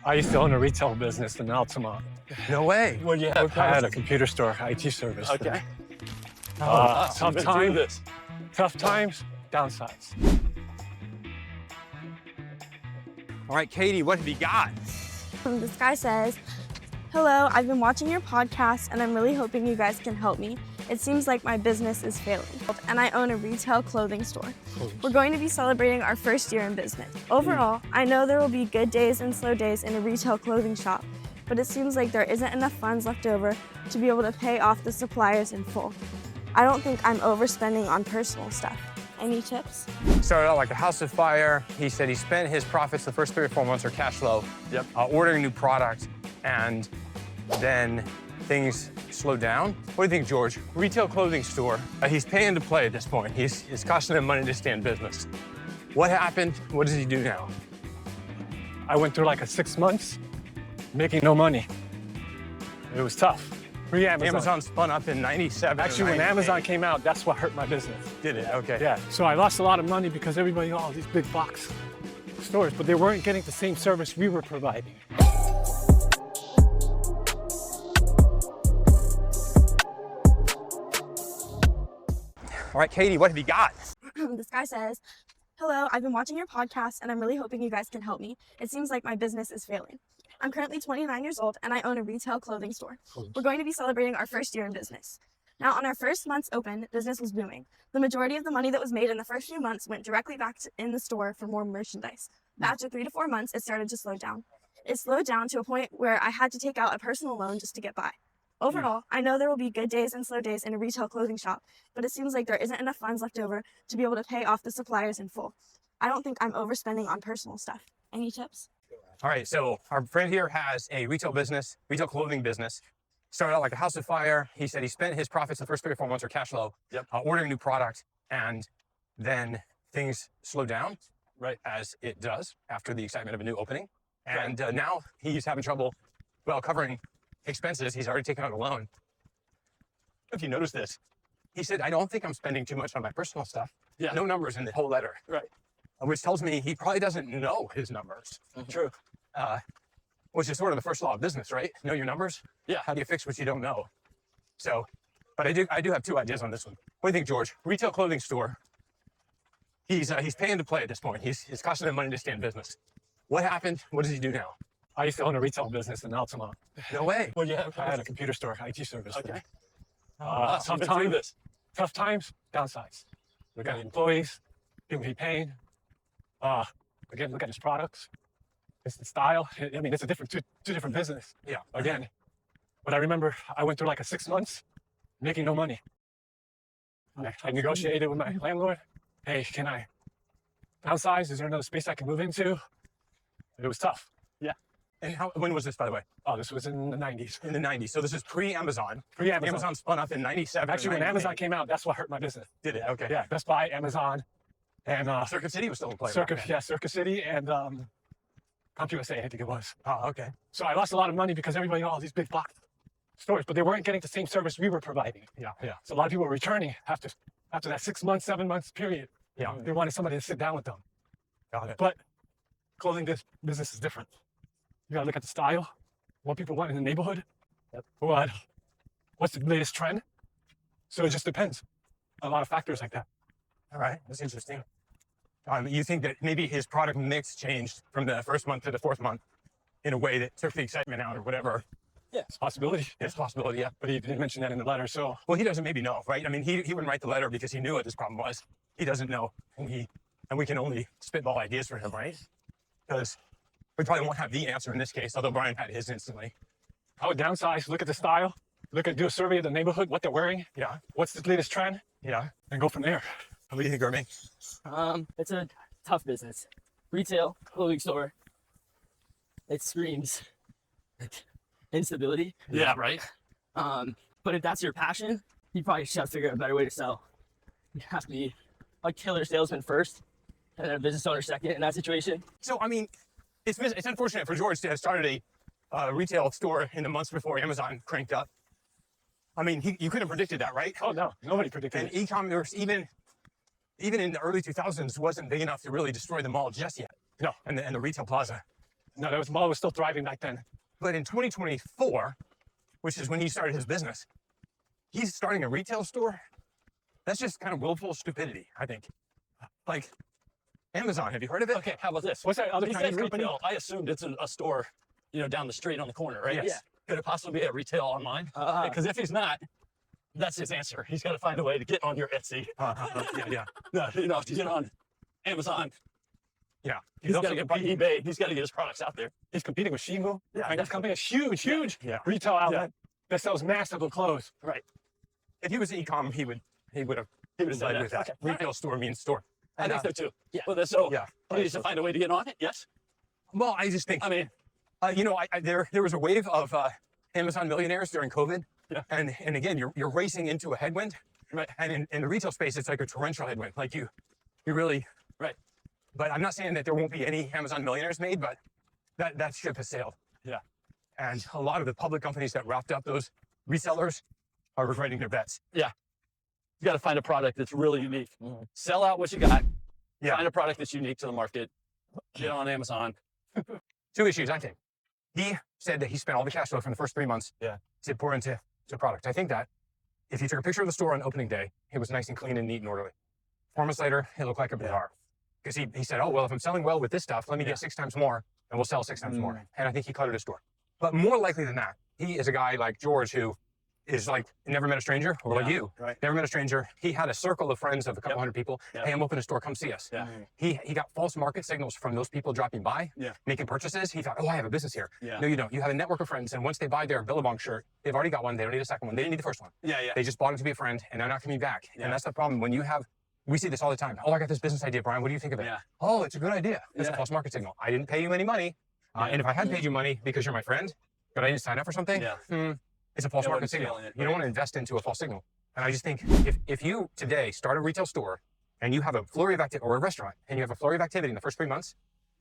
I used to own a retail business in Altamont. No way. Well, yeah, I had a computer store, IT service. Okay. Tough times, downsides. All right, Katie, what have you got? This guy says, "Hello, I've been watching your podcast and I'm really hoping you guys can help me. It seems like my business is failing and I own a retail clothing store. We're going to be celebrating our first year in business. Overall, I know there will be good days and slow days in a retail clothing shop, but it seems like there isn't enough funds left over to be able to pay off the suppliers in full. I don't think I'm overspending on personal stuff. Any tips?" Started out like a house of fire. He said he spent his profits the first 3 or 4 months or cash flow, ordering a new product, and then things slowed down. What do you think, George? Retail clothing store. He's paying to play at this point. It's costing him money to stay in business. What happened? What does he do now? I went through like 6 months making no money. It was tough. Amazon spun up in 97. Actually, when Amazon came out, that's what hurt my business. Did it? Okay. Yeah, so I lost a lot of money because everybody, all these big box stores, but they weren't getting the same service we were providing. All right, Katie, what have you got? This guy says, "Hello, I've been watching your podcast and I'm really hoping you guys can help me. It seems like my business is failing. I'm currently 29 years old and I own a retail clothing store. We're going to be celebrating our first year in business. Now, on our first month's open, business was booming. The majority of the money that was made in the first few months went directly back in the store for more merchandise. But after 3 to 4 months, it started to slow down. It slowed down to a point where I had to take out a personal loan just to get by. Overall, I know there will be good days and slow days in a retail clothing shop, but it seems like there isn't enough funds left over to be able to pay off the suppliers in full. I don't think I'm overspending on personal stuff. Any tips?" All right, so our friend here has a retail clothing business. Started out like a house of fire. He said he spent his profits the first 3 or 4 months or cash flow, ordering a new product, and then things slowed down, right, as it does after the excitement of a new opening. And now he's having trouble, covering expenses. He's already taken out a loan. If you notice this, he said, "I don't think I'm spending too much on my personal stuff." Yeah. No numbers in the whole letter. Right. Which tells me he probably doesn't know his numbers. True. Which is sort of the first law of business, right? Know your numbers. Yeah. How do you fix what you don't know? So, but I do have 2 ideas on this one. What do you think, George? Retail clothing store. He's paying to play at this point. It's costing him money to stay in business. What happened? What does he do now? I used to own a retail business in Altamont. No way. Well, yeah, I had a computer store, IT service. Okay. Tough times, downsides. We got employees, people he paying. Again, look at his products. It's the style. I mean, it's a two different business. Yeah. Again, but I remember I went through like 6 months making no money. I negotiated with my landlord. "Hey, can I downsize? Is there another space I can move into?" It was tough. Yeah. And when was this, by the way? Oh, this was in the 90s. In the 90s. So this is pre-Amazon. Pre-Amazon. Amazon spun up in 97. Actually, when Amazon came out, that's what hurt my business. Did it? Okay. Yeah, Best Buy, Amazon, and Circuit City was still in play. Circuit City and CompUSA, I think it was. Oh, okay. So I lost a lot of money because everybody, all these big box stores, but they weren't getting the same service we were providing. Yeah. So a lot of people were returning after that 6 months, 7 months period. Yeah. They wanted somebody to sit down with them. Got it. But clothing business is different. You gotta look at the style, what people want in the neighborhood, what's the latest trend. So it just depends. A lot of factors like that. All right, that's interesting. You think that maybe his product mix changed from the first month to the 4th month in a way that took the excitement out or whatever? Yeah, it's a possibility. It's a possibility, yeah. But he didn't mention that in the letter, so. Well, he doesn't maybe know, right? I mean, he wouldn't write the letter because he knew what this problem was. He doesn't know, and we can only spitball ideas for him, right? Because we probably won't have the answer in this case, although Brian had his instantly. I would downsize, look at the style, do a survey of the neighborhood, what they're wearing. Yeah. What's the latest trend? Yeah. And go from there. What do you think, Irving? It's a tough business. Retail, clothing store. It screams instability. Yeah, right. But if that's your passion, you probably should figure out a better way to sell. You have to be a killer salesman first, and then a business owner second in that situation. So, I mean, it's unfortunate for George to have started a retail store in the months before Amazon cranked up. I mean, you couldn't have predicted that, right? Oh, no, nobody predicted and it. E-commerce, even in the early 2000s, wasn't big enough to really destroy the mall just yet. No. And the retail plaza. No, that was mall was still thriving back then. But in 2024, which is when he started his business, he's starting a retail store. That's just kind of willful stupidity, I think. Like Amazon, have you heard of it? Okay, how about this? What's that other He Chinese said company? retail. I assumed it's a store, down the street on the corner, right? Yes. Yeah. Could it possibly be a retail online? Because if he's not, that's his answer. He's got to find a way to get on your Etsy. Yeah. No, to get on Amazon. Yeah. He's got to get on eBay. He's got to get his products out there. He's competing with Shimu. Yeah, Chinese company, a huge Yeah. retail outlet that sells massive clothes. Right. If he was e-com, he would have said led that. with that. Okay. Retail store means store. I And, think so too. yeah. Well, so yeah. he needs to find a way to get on it. Yes. Well, I just think, I mean, there was a wave of Amazon millionaires during COVID. Yeah. And again, you're racing into a headwind. Right. And in the retail space, it's like a torrential headwind. Like you really. Right. But I'm not saying that there won't be any Amazon millionaires made, but that ship has sailed. Yeah. And a lot of the public companies that wrapped up those resellers are regretting their bets. you got to find a product that's really unique. Sell out what you got. Yeah. Find a product that's unique to the market. Get on Amazon. Two issues, I think. He said that he spent all the cash flow from the first 3 months to pour into product. I think that if you took a picture of the store on opening day, it was nice and clean and neat and orderly. 4 months later, it looked like a bazaar. Because he said, oh, well, if I'm selling well with this stuff, let me get 6 times more and we'll sell 6 times more. And I think he cluttered his store. But more likely than that, he is a guy like George who is like never met a stranger, or like you, right. never met a stranger. He had a circle of friends of a couple hundred people. Hey, I'm opening a store, come see us. Yeah. He got false market signals from those people dropping by, making purchases. He thought, oh, I have a business here. Yeah. No, you don't. You have a network of friends, and once they buy their Billabong shirt, they've already got one. They don't need a second one. They didn't need the first one. Yeah. They just bought it to be a friend, and they're not coming back. And that's the problem. When you have, we see this all the time. Oh, I got this business idea, Brian. What do you think of it? Yeah. Oh, it's a good idea. It's a false market signal. I didn't pay you any money. And if I had paid you money because you're my friend, but I didn't sign up for something, it's a false market signal. You don't want to invest into a false signal. And I just think if you today start a retail store and you have a flurry of activity, or a restaurant, and you have a flurry of activity in the first 3 months,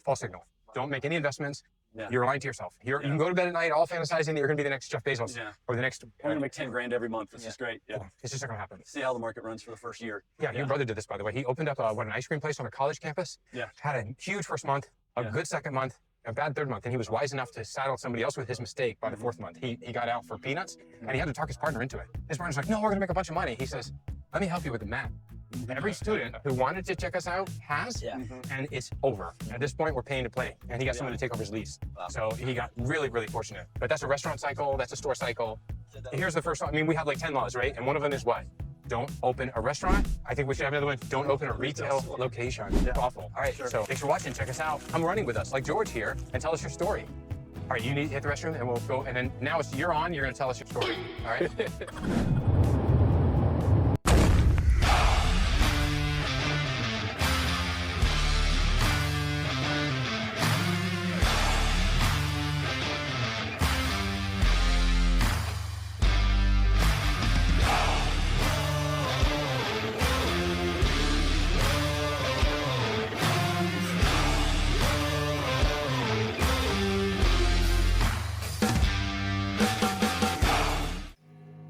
false signal. Don't make any investments. You're lying to yourself. You can go to bed at night all fantasizing that you're going to be the next Jeff Bezos or the next. We're gonna make 10 grand every month. This is great. Yeah. It's just not going to happen. See how the market runs for the first year. Yeah, your brother did this, by the way. He opened up an ice cream place on a college campus. Yeah. Had a huge first month, a good second month, a bad third month, and he was wise enough to saddle somebody else with his mistake by the fourth month. He got out for peanuts, and he had to talk his partner into it. His partner's like, no, we're gonna make a bunch of money. He says, let me help you with the math. Every student who wanted to check us out has, and it's over. At this point, we're paying to play, and he got someone to take over his lease. So he got really, really fortunate. But that's a restaurant cycle, that's a store cycle. Here's the first one. I mean, we have like 10 laws, right? And one of them is what? Don't open a restaurant. I think we should have another one. Don't open a retail location. It's awful. All right, so thanks for watching. Check us out. Come running with us, like George here, and tell us your story. All right, you need to hit the restroom, and we'll go. And then now you're on. You're going to tell us your story. All right.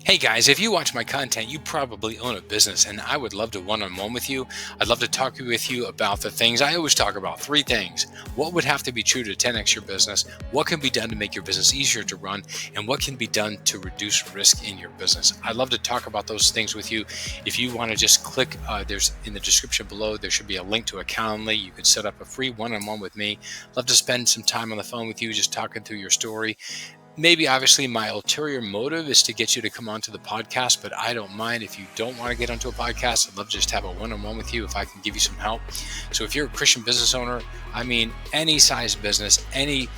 Hey guys, if you watch my content, you probably own a business, and I would love to one-on-one with you. I'd love to talk with you about the things I always talk about. 3 things. What would have to be true to 10x your business? What can be done to make your business easier to run? And what can be done to reduce risk in your business? I'd love to talk about those things with you. If you want to just click, there's in the description below, there should be a link to a Calendly. You could set up a free one-on-one with me. Love to spend some time on the phone with you, just talking through your story. Maybe obviously my ulterior motive is to get you to come onto the podcast, but I don't mind if you don't want to get onto a podcast. I'd love to just have a one-on-one with you if I can give you some help. So if you're a Christian business owner, I mean, any size business, any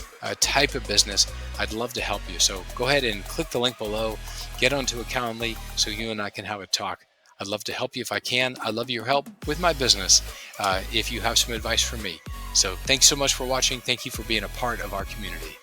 type of business, I'd love to help you. So go ahead and click the link below, get onto a Calendly so you and I can have a talk. I'd love to help you if I can. I love your help with my business if you have some advice for me. So thanks so much for watching. Thank you for being a part of our community.